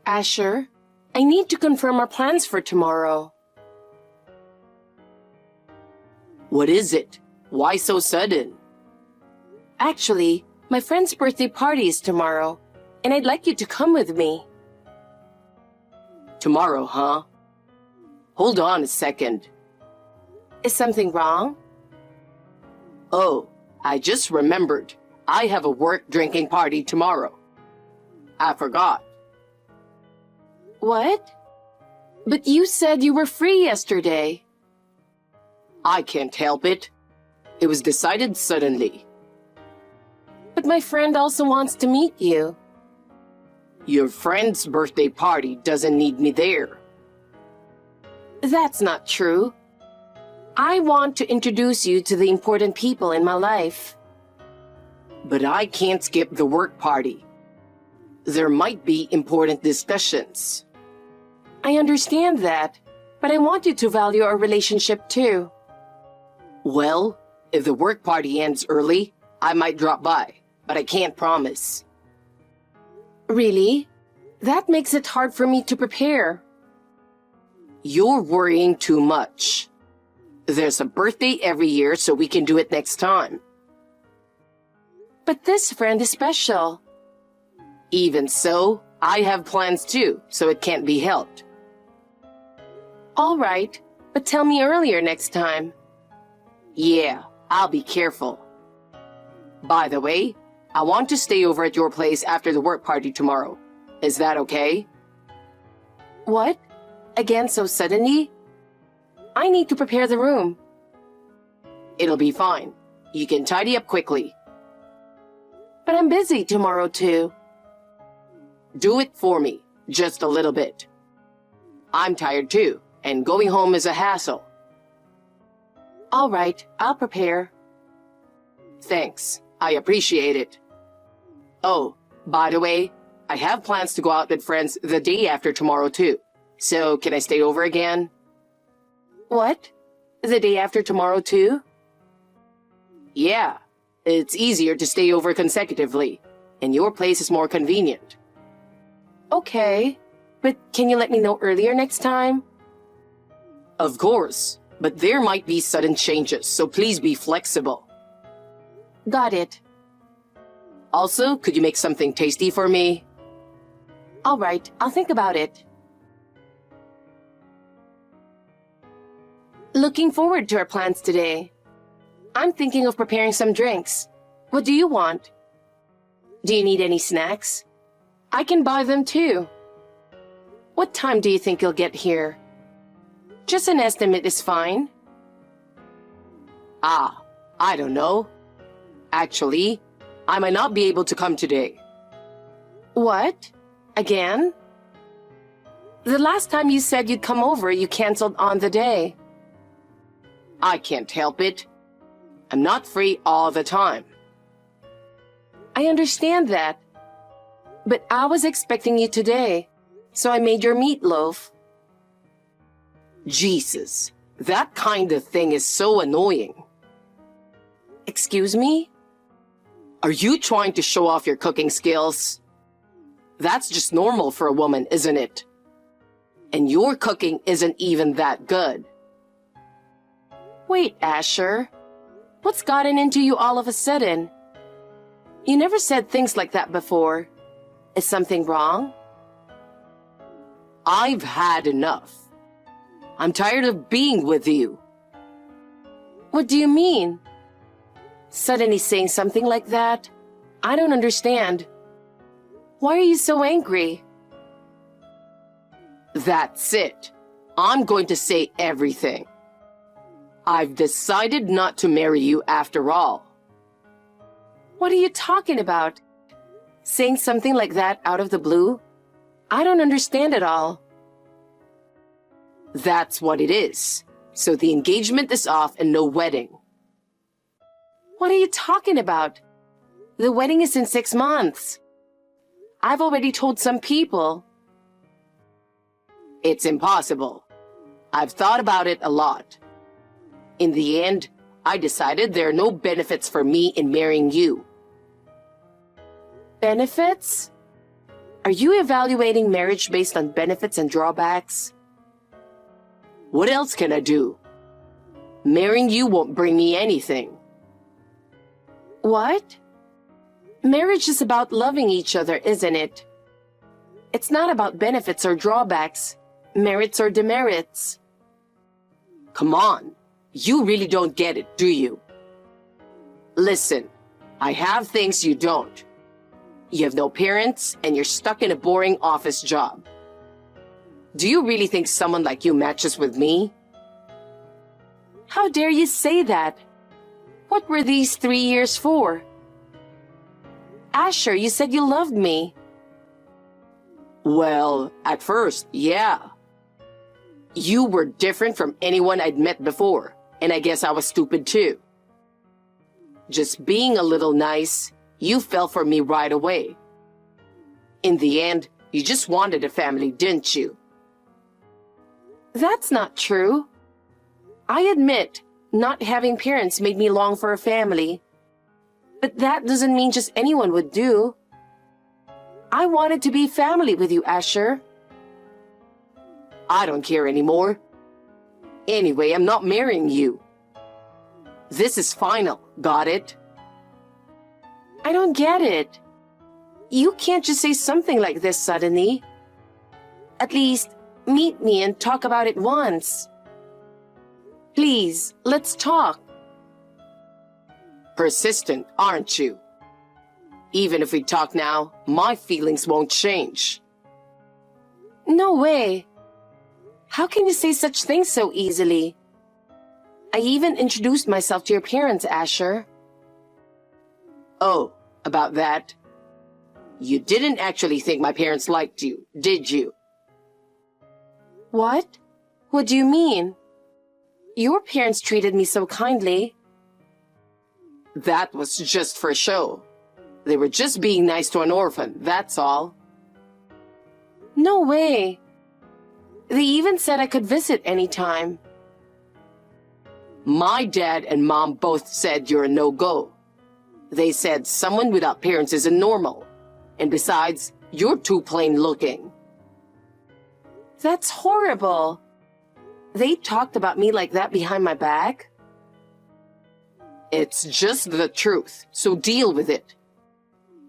Asher, I need to confirm our plans for tomorrow. What is it? Why so sudden? Actually, my friend's birthday party is tomorrow, and I'd like you to come with me. Tomorrow, huh? Hold on a second. Is something wrong? Oh, I just remembered. I have a work drinking party tomorrow. I forgot. What? But you said you were free yesterday. I can't help it. It was decided suddenly. But my friend also wants to meet you. Your friend's birthday party doesn't need me there. That's not true. I want to introduce you to the important people in my life. But I can't skip the work party. There might be important discussions. I understand that, but I want you to value our relationship too. Well, if the work party ends early, I might drop by, but I can't promise. Really? That makes it hard for me to prepare. You're worrying too much. There's a birthday every year, so we can do it next time. But this friend is special. Even so, I have plans too, so it can't be helped. All right, but tell me earlier next time. Yeah, I'll be careful. By the way, I want to stay over at your place after the work party tomorrow. Is that okay? What? Again so suddenly? I need to prepare the room. It'll be fine. You can tidy up quickly. But I'm busy tomorrow too. Do it for me, just a little bit. I'm tired too, and going home is a hassle. All right, I'll prepare. Thanks, I appreciate it. Oh, by the way, I have plans to go out with friends the day after tomorrow too. So can I stay over again? What? The day after tomorrow too? Yeah, it's easier to stay over consecutively, and your place is more convenient. Okay, but can you let me know earlier next time? Of course, but there might be sudden changes, so please be flexible. Got it. Also, could you make something tasty for me? All right, I'll think about it. Looking forward to our plans today. I'm thinking of preparing some drinks. What do you want? Do you need any snacks? I can buy them too. What time do you think you'll get here? Just an estimate is fine. I don't know. Actually, I might not be able to come today. What? Again? The last time you said you'd come over, you canceled on the day. I can't help it. I'm not free all the time. I understand that. But I was expecting you today, so I made your meatloaf. Jesus, that kind of thing is so annoying. Excuse me? Are you trying to show off your cooking skills? That's just normal for a woman, isn't it? And your cooking isn't even that good. Wait, Asher. What's gotten into you all of a sudden? You never said things like that before. Is something wrong? I've had enough. I'm tired of being with you. What do you mean? Suddenly saying something like that? I don't understand. Why are you so angry? That's it. I'm going to say everything. I've decided not to marry you after all. What are you talking about? Saying something like that out of the blue? I don't understand at all. That's what it is. So the engagement is off and no wedding. What are you talking about? The wedding is in 6 months. I've already told some people. It's impossible. I've thought about it a lot. In the end, I decided there are no benefits for me in marrying you. Benefits? Are you evaluating marriage based on benefits and drawbacks? What else can I do? Marrying you won't bring me anything. What? Marriage is about loving each other, isn't it? It's not about benefits or drawbacks, merits or demerits. Come on, you really don't get it, do you? Listen, I have things you don't. You have no parents and you're stuck in a boring office job. Do you really think someone like you matches with me? How dare you say that? What were these 3 years for? Asher, you said you loved me. Well, at first, yeah. You were different from anyone I'd met before, and I guess I was stupid too. Just being a little nice, you fell for me right away. In the end, you just wanted a family, didn't you? That's not true. I admit, not having parents made me long for a family. But that doesn't mean just anyone would do. I wanted to be family with you, Asher. I don't care anymore. Anyway, I'm not marrying you. This is final, got it? I don't get it. You can't just say something like this suddenly. At least, meet me and talk about it once. Please, let's talk. Persistent, aren't you? Even if we talk now, my feelings won't change. No way. How can you say such things so easily? I even introduced myself to your parents, Asher. Oh, about that? You didn't actually think my parents liked you, did you? What? What do you mean? Your parents treated me so kindly. That was just for show. They were just being nice to an orphan, that's all. No way. They even said I could visit anytime. My dad and mom both said you're a no-go. They said someone without parents isn't normal. And besides, you're too plain looking. That's horrible. They talked about me like that behind my back? It's just the truth, so deal with it.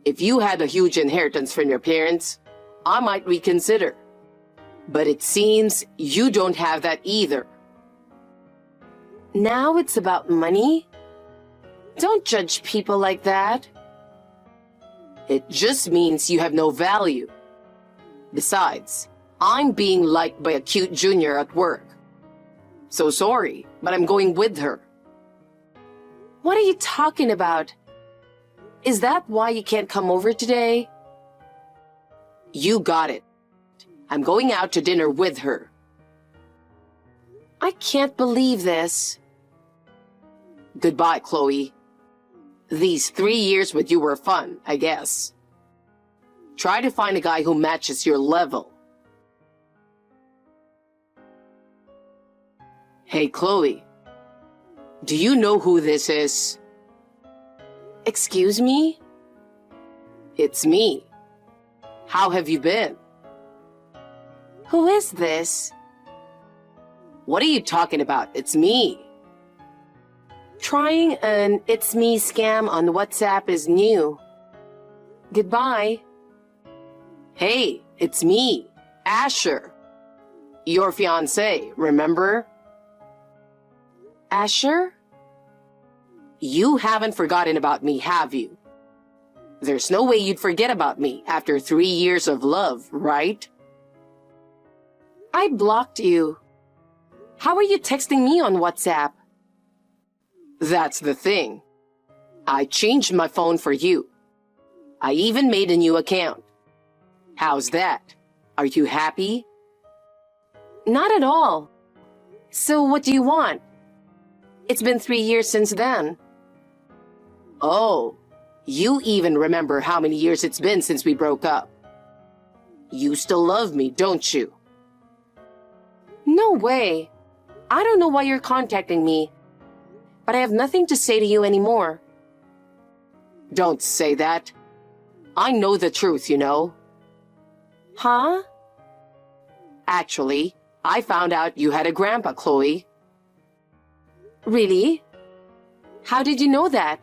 If you had a huge inheritance from your parents, I might reconsider. But it seems you don't have that either. Now it's about money? Don't judge people like that. It just means you have no value. Besides, I'm being liked by a cute junior at work. So sorry, but I'm going with her. What are you talking about? Is that why you can't come over today? You got it. I'm going out to dinner with her. I can't believe this. Goodbye, Chloe. These 3 years with you were fun, I guess. Try to find a guy who matches your level. Hey, Chloe. Do you know who this is? Excuse me? It's me. How have you been? Who is this? What are you talking about? It's me. Trying an It's Me scam on WhatsApp is new. Goodbye. Hey, it's me, Asher. Your fiancé, remember? Asher? You haven't forgotten about me, have you? There's no way you'd forget about me after 3 years of love, right? I blocked you. How are you texting me on WhatsApp? That's the thing. I changed my phone for you. I even made a new account. How's that? Are you happy? Not at all. So what do you want? It's been 3 years since then. Oh, you even remember how many years it's been since we broke up. You still love me, don't you? No way. I don't know why you're contacting me, but I have nothing to say to you anymore. Don't say that. I know the truth, you know. Huh? Actually, I found out you had a grandpa, Chloe. Really? How did you know that?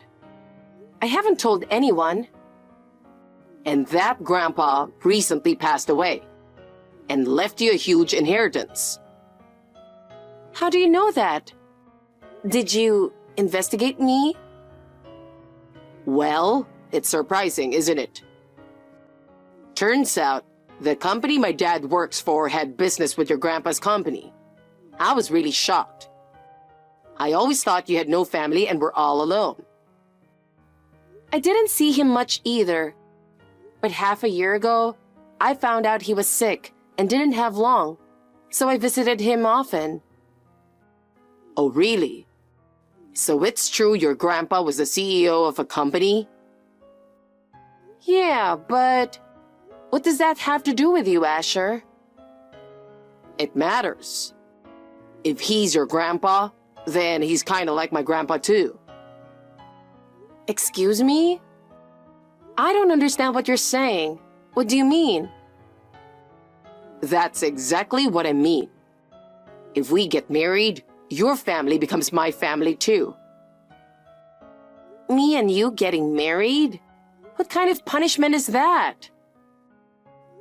I haven't told anyone. And that grandpa recently passed away and left you a huge inheritance. How do you know that? Did you investigate me? Well, it's surprising, isn't it? Turns out, the company my dad works for had business with your grandpa's company. I was really shocked. I always thought you had no family and were all alone. I didn't see him much either. But half a year ago, I found out he was sick and didn't have long, so I visited him often. Oh, really? So it's true your grandpa was the CEO of a company? Yeah, but what does that have to do with you, Asher? It matters. If he's your grandpa, then he's kind of like my grandpa too. Excuse me? I don't understand what you're saying. What do you mean? That's exactly what I mean. If we get married, your family becomes my family too. Me and you getting married? What kind of punishment is that?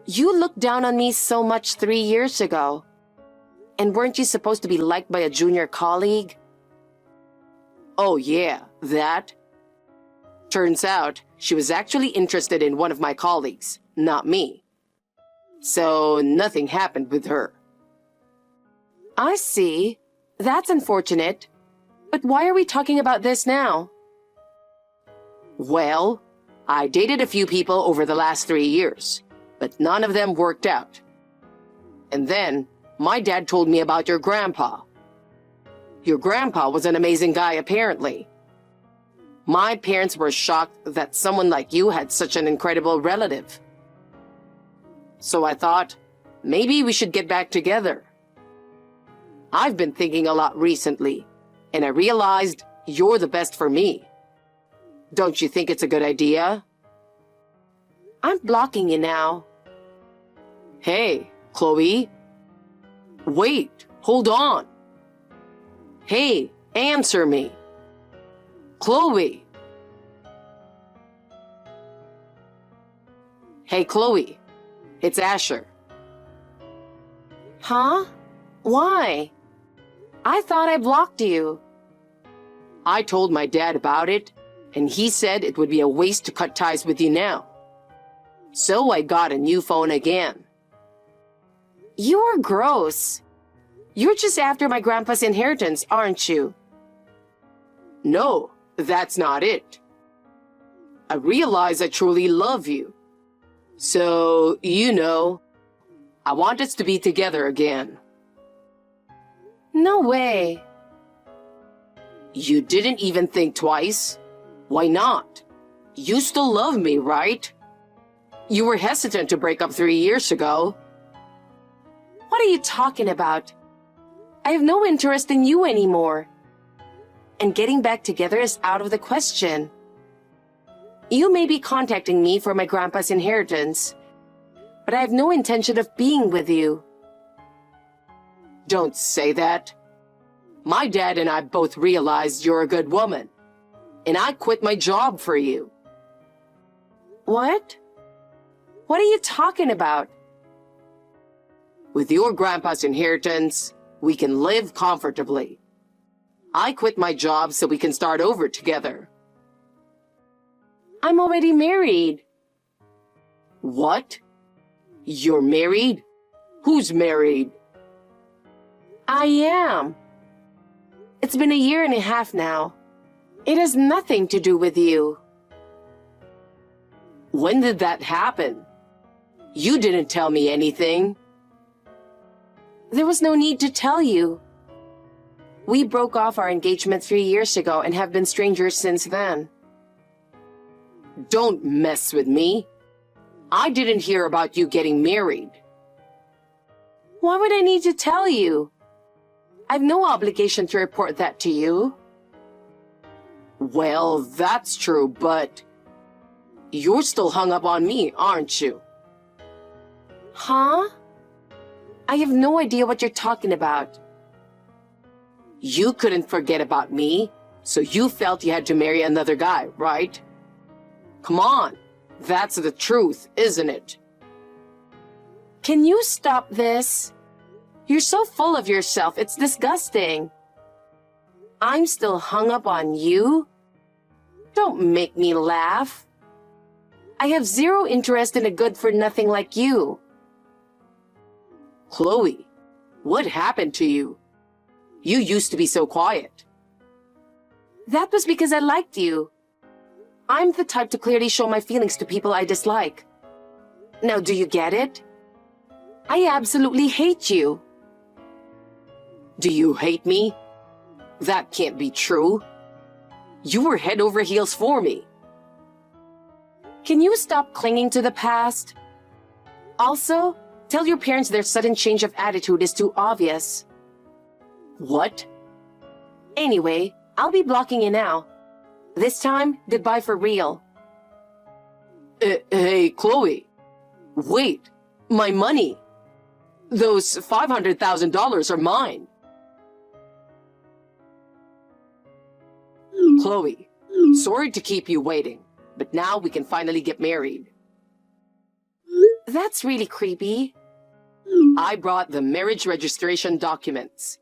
You looked down on me so much 3 years ago. And weren't you supposed to be liked by a junior colleague? Oh yeah, that? Turns out, she was actually interested in one of my colleagues, not me. So nothing happened with her. I see. That's unfortunate. But why are we talking about this now? Well, I dated a few people over the last 3 years, but none of them worked out. And then, my dad told me about your grandpa. Your grandpa was an amazing guy, apparently. My parents were shocked that someone like you had such an incredible relative. So I thought, maybe we should get back together. I've been thinking a lot recently, and I realized you're the best for me. Don't you think it's a good idea? I'm blocking you now. Hey, Chloe. Wait, hold on. Hey, answer me. Chloe. Hey, Chloe. It's Asher. Huh? Why? I thought I blocked you. I told my dad about it, and he said it would be a waste to cut ties with you now. So I got a new phone again. You are gross. You're just after my grandpa's inheritance, aren't you? No, that's not it. I realize I truly love you. So, I want us to be together again. No way. You didn't even think twice? Why not? You still love me, right? You were hesitant to break up 3 years ago. What are you talking about? I have no interest in you anymore. And getting back together is out of the question. You may be contacting me for my grandpa's inheritance, but I have no intention of being with you. Don't say that. My dad and I both realized you're a good woman, and I quit my job for you. What? What are you talking about? With your grandpa's inheritance, we can live comfortably. I quit my job so we can start over together. I'm already married. What? You're married? Who's married? I am. It's been a year and a half now. It has nothing to do with you. When did that happen? You didn't tell me anything. There was no need to tell you. We broke off our engagement 3 years ago and have been strangers since then. Don't mess with me. I didn't hear about you getting married. Why would I need to tell you? I've no obligation to report that to you. Well, that's true, but you're still hung up on me, aren't you? Huh? I have no idea what you're talking about. You couldn't forget about me, so you felt you had to marry another guy, right? Come on, that's the truth, isn't it? Can you stop this? You're so full of yourself, it's disgusting. I'm still hung up on you? Don't make me laugh. I have zero interest in a good-for-nothing like you. Chloe, what happened to you? You used to be so quiet. That was because I liked you. I'm the type to clearly show my feelings to people I dislike. Now, do you get it? I absolutely hate you. Do you hate me? That can't be true. You were head over heels for me. Can you stop clinging to the past? Also, tell your parents their sudden change of attitude is too obvious. What? Anyway, I'll be blocking you now. This time, goodbye for real. Hey, Chloe. Wait, my money. Those $500,000 are mine. Chloe, sorry to keep you waiting, but now we can finally get married. That's really creepy. I brought the marriage registration documents.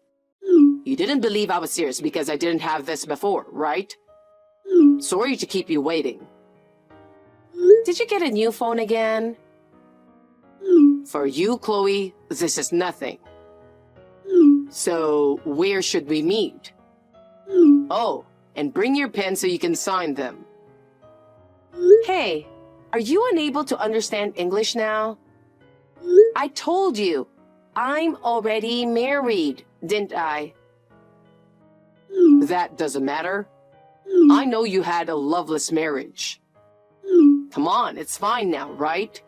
You didn't believe I was serious because I didn't have this before, right? Sorry to keep you waiting. Did you get a new phone again? For you, Chloe, this is nothing. So, where should we meet? Oh, and bring your pen so you can sign them. Hey, are you unable to understand English now? I told you, I'm already married, didn't I? That doesn't matter. I know you had a loveless marriage. Come on, it's fine now, right?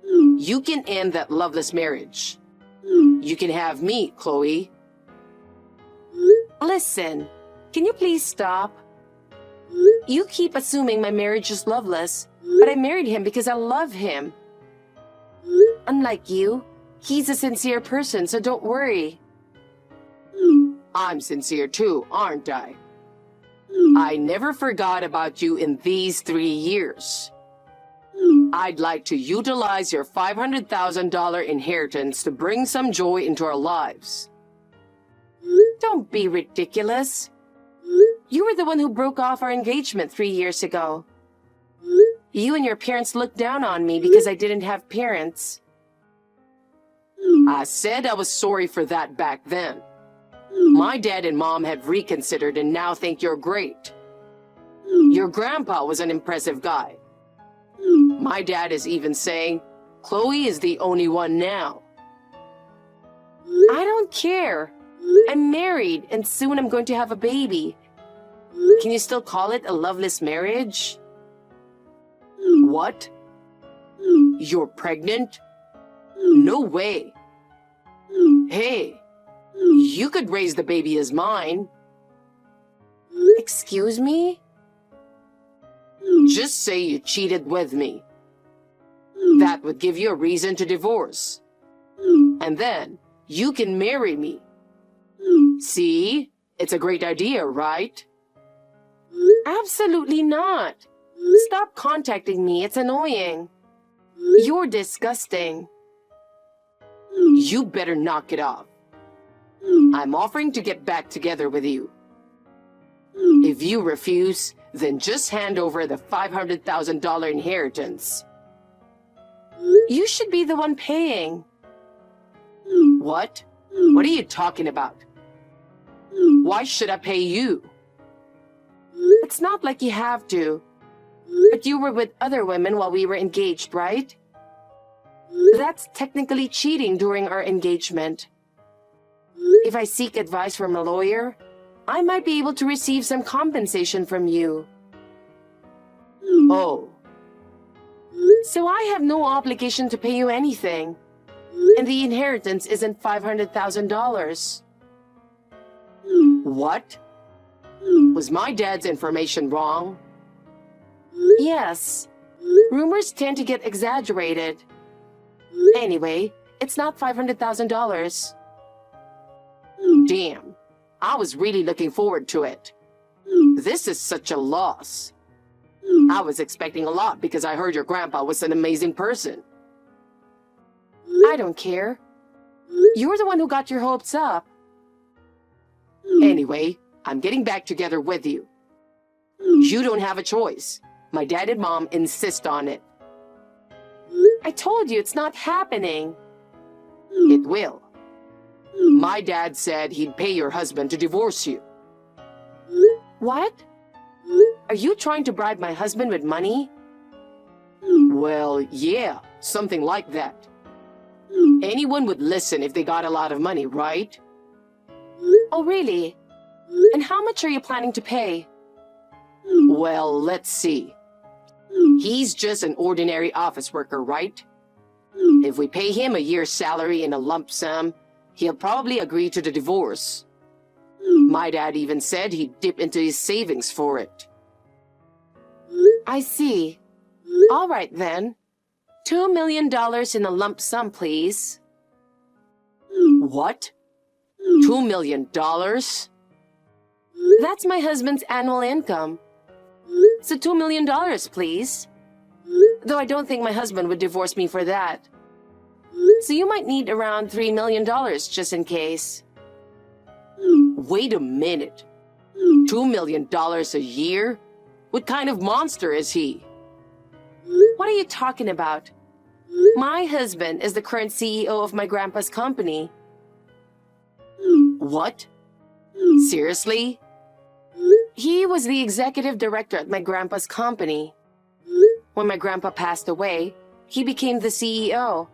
You can end that loveless marriage. You can have me, Chloe. Listen, can you please stop? You keep assuming my marriage is loveless, but I married him because I love him. Unlike you, he's a sincere person, so don't worry. I'm sincere too, aren't I? I never forgot about you in these 3 years. I'd like to utilize your $500,000 inheritance to bring some joy into our lives. Don't be ridiculous. You were the one who broke off our engagement 3 years ago. You and your parents looked down on me because I didn't have parents. I said I was sorry for that back then. My dad and mom have reconsidered and now think you're great. Your grandpa was an impressive guy. My dad is even saying, Chloe is the only one now. I don't care. I'm married and soon I'm going to have a baby. Can you still call it a loveless marriage? What? You're pregnant? No way. Hey, you could raise the baby as mine. Excuse me? Just say you cheated with me. That would give you a reason to divorce. And then you can marry me. See? It's a great idea, right? Absolutely not. Stop contacting me, it's annoying. You're disgusting. You better knock it off. I'm offering to get back together with you. If you refuse, then just hand over the $500,000 inheritance. You should be the one paying. What? What are you talking about? Why should I pay you? It's not like you have to. But you were with other women while we were engaged, right? That's technically cheating during our engagement. If I seek advice from a lawyer, I might be able to receive some compensation from you. Oh. So I have no obligation to pay you anything. And the inheritance isn't $500,000. What? Was my dad's information wrong? Yes. Rumors tend to get exaggerated. Anyway, it's not $500,000. Damn, I was really looking forward to it. This is such a loss. I was expecting a lot because I heard your grandpa was an amazing person. I don't care. You're the one who got your hopes up. Anyway, I'm getting back together with you. You don't have a choice. My dad and mom insist on it. I told you it's not happening. It will. My dad said he'd pay your husband to divorce you. What? Are you trying to bribe my husband with money? Well, yeah, something like that. Anyone would listen if they got a lot of money, right? Oh, really? And how much are you planning to pay? Well, let's see. He's just an ordinary office worker, right? If we pay him a year's salary in a lump sum, he'll probably agree to the divorce. My dad even said he'd dip into his savings for it. I see. All right then. $2 million in a lump sum, please. What? $2 million? That's my husband's annual income. So $2 million, please. Though I don't think my husband would divorce me for that. So you might need around $3 million just in case. Wait a minute. $2 million a year? What kind of monster is he? What are you talking about? My husband is the current CEO of my grandpa's company. What? Seriously? He was the executive director at my grandpa's company. When my grandpa passed away, he became the CEO.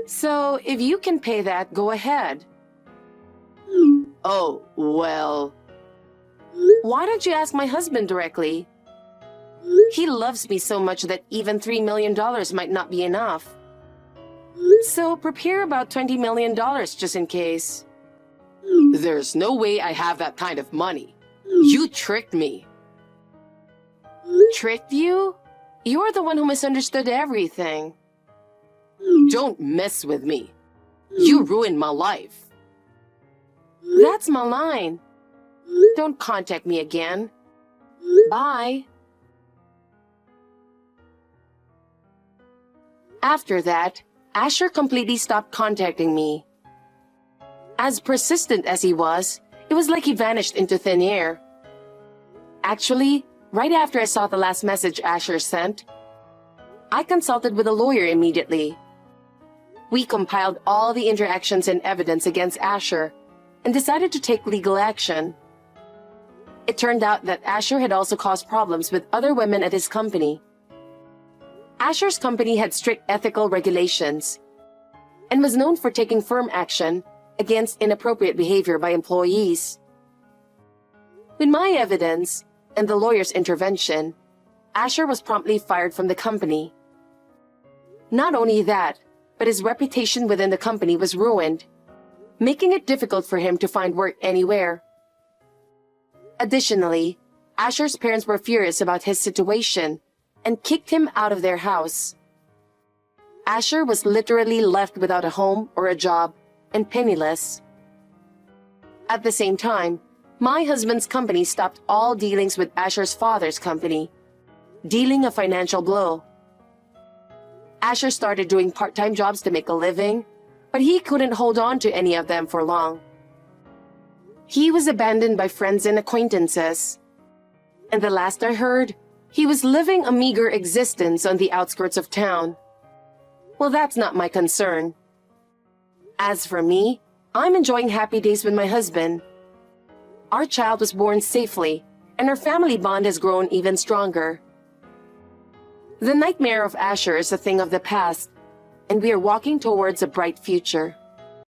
So if you can pay that, go ahead. Oh, well... Why don't you ask my husband directly? He loves me so much that even $3 million might not be enough. So prepare about $20 million just in case. There's no way I have that kind of money. You tricked me. Tricked you? You're the one who misunderstood everything. Don't mess with me. You ruined my life. That's my line. Don't contact me again. Bye. After that, Asher completely stopped contacting me. As persistent as he was, it was like he vanished into thin air. Actually, right after I saw the last message Asher sent, I consulted with a lawyer immediately. We compiled all the interactions and evidence against Asher and decided to take legal action. It turned out that Asher had also caused problems with other women at his company. Asher's company had strict ethical regulations and was known for taking firm action against inappropriate behavior by employees. With my evidence and the lawyer's intervention, Asher was promptly fired from the company. Not only that, but his reputation within the company was ruined, making it difficult for him to find work anywhere. Additionally, Asher's parents were furious about his situation and kicked him out of their house. Asher was literally left without a home or a job and penniless. At the same time, my husband's company stopped all dealings with Asher's father's company, dealing a financial blow. Asher started doing part-time jobs to make a living, but he couldn't hold on to any of them for long. He was abandoned by friends and acquaintances. And the last I heard, he was living a meager existence on the outskirts of town. Well, that's not my concern. As for me, I'm enjoying happy days with my husband. Our child was born safely, and our family bond has grown even stronger. The nightmare of Asher is a thing of the past, and we are walking towards a bright future.